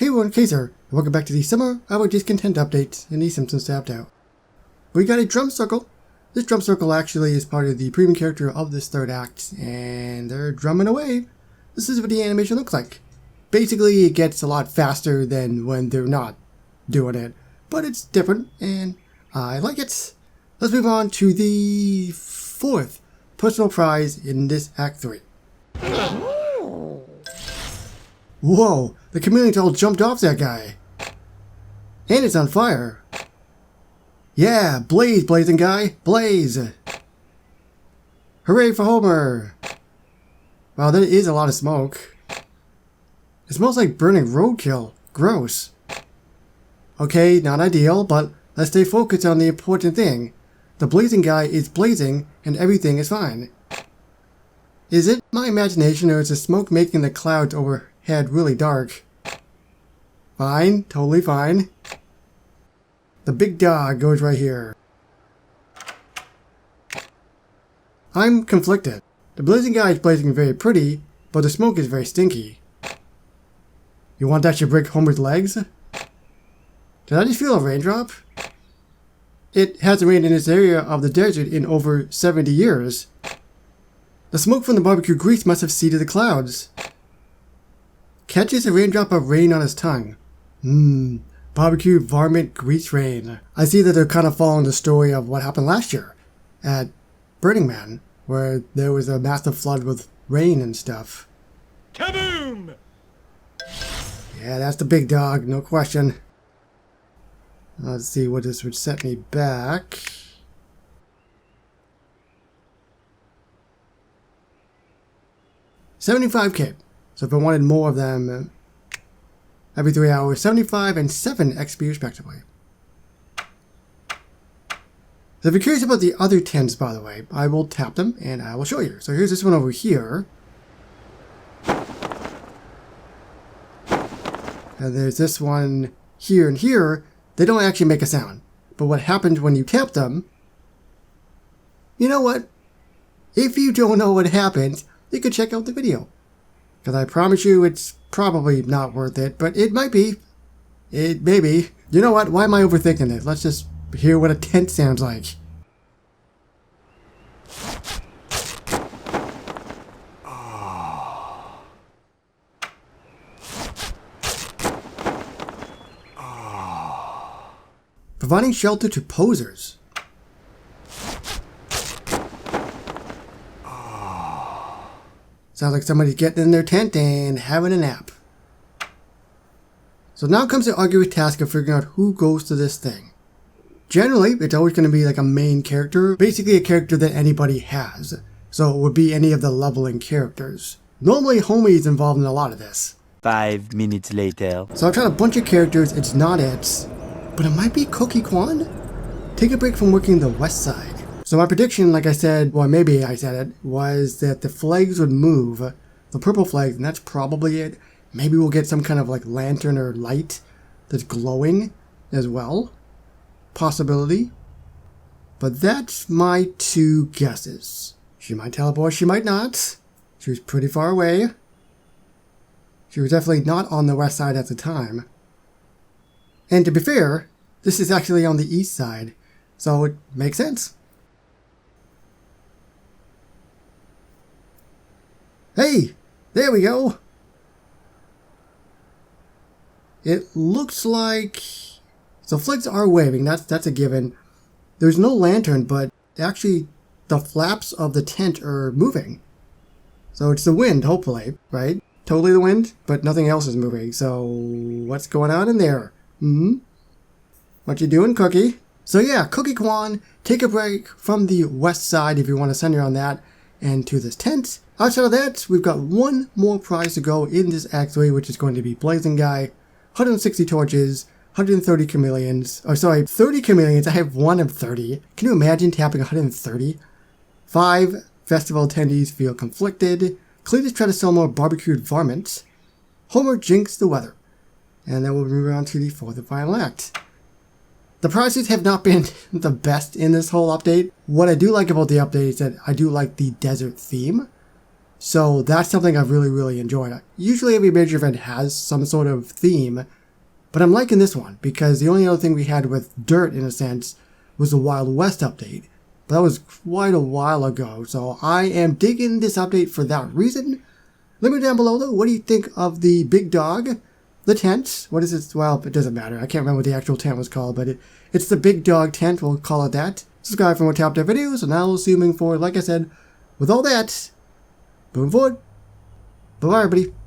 Hey everyone, Kaiser, and welcome back to the Summer Our Discontent update in the Simpsons Tapped Out. We got a drum circle. This drum circle actually is part of the premium character of this third act, and they're drumming away. This is what the animation looks like. Basically, it gets a lot faster than when they're not doing it, but it's different, and I like it. Let's move on to the fourth personal prize in this Act 3. Whoa, the chameleon all jumped off that guy. And it's on fire. Yeah, blaze, blazing guy, blaze. Hooray for Homer. Wow, that is a lot of smoke. It smells like burning roadkill. Gross. Okay, not ideal, but let's stay focused on the important thing. The blazing guy is blazing and everything is fine. Is it my imagination or is the smoke making the clouds overhead really dark? Fine, totally fine. The big dog goes right here. I'm conflicted. The blazing guy is blazing very pretty, but the smoke is very stinky. You want that to break Homer's legs? Did I just feel a raindrop? It hasn't rained in this area of the desert in over 70 years. The smoke from the barbecue grease must have seeded the clouds. Catches a raindrop of rain on his tongue. Barbecue varmint grease rain. I see that they're kind of following the story of what happened last year at Burning Man, where there was a massive flood with rain and stuff. Kaboom! Yeah, that's the big dog, no question. Let's see what this would set me back. $75K. So if I wanted more of them, every 3 hours, 75 and 7 XP respectively. So if you're curious about the other tents, by the way, I will tap them and I will show you. So here's this one over here. And there's this one here and here. They don't actually make a sound. But what happens when you tap them, you know what? If you don't know what happens, you can check out the video. Because I promise you it's probably not worth it, but it might be. It may be. You know what? Why am I overthinking it? Let's just hear what a tent sounds like. Providing shelter to posers. Sounds like somebody's getting in their tent and having a nap. So now comes the arduous task of figuring out who goes to this thing. Generally, it's always going to be like a main character, basically a character that anybody has. So it would be any of the leveling characters. Normally, Homie is involved in a lot of this. 5 minutes later. So I've tried a bunch of characters, it's not it. But it might be Cookie Kwan? Take a break from working the west side. So my prediction, like I said, well maybe I said it, was that the flags would move. The purple flags, and that's probably it. Maybe we'll get some kind of like lantern or light that's glowing as well. Possibility. But that's my two guesses. She might teleport, she might not. She was pretty far away. She was definitely not on the west side at the time. And to be fair, this is actually on the east side, so it makes sense. Hey, there we go. It looks like, so flags are waving, that's a given. There's no lantern, but actually the flaps of the tent are moving. So it's the wind, hopefully, right? Totally the wind, but nothing else is moving, so what's going on in there? What you doing, Cookie? So yeah, Cookie Kwan, take a break from the west side if you want to center on that, and to this tent. Outside of that, we've got one more prize to go in this Act 3, which is going to be Blazing Guy, 160 torches, 130 chameleons. Oh, sorry, 30 chameleons. I have one of 30. Can you imagine tapping 130? 5 festival attendees feel conflicted. Cletus try to sell more barbecued varmints. Homer jinxed the weather. And then we'll move on to the fourth and final act. The prizes have not been the best in this whole update. What I do like about the update is that I do like the desert theme. So that's something I've really, really enjoyed. Usually every major event has some sort of theme, but I'm liking this one because the only other thing we had with Dirt, in a sense, was the Wild West update. But that was quite a while ago, so I am digging this update for that reason. Let me know down below, though, what do you think of the big dog? The tent? What is it? Well, it doesn't matter. I can't remember what the actual tent was called, but it's the big dog tent. We'll call it that. This is Guy from What Top Dev Videos, and now assuming forward, like I said, with all that, moving forward. Bye-bye, everybody.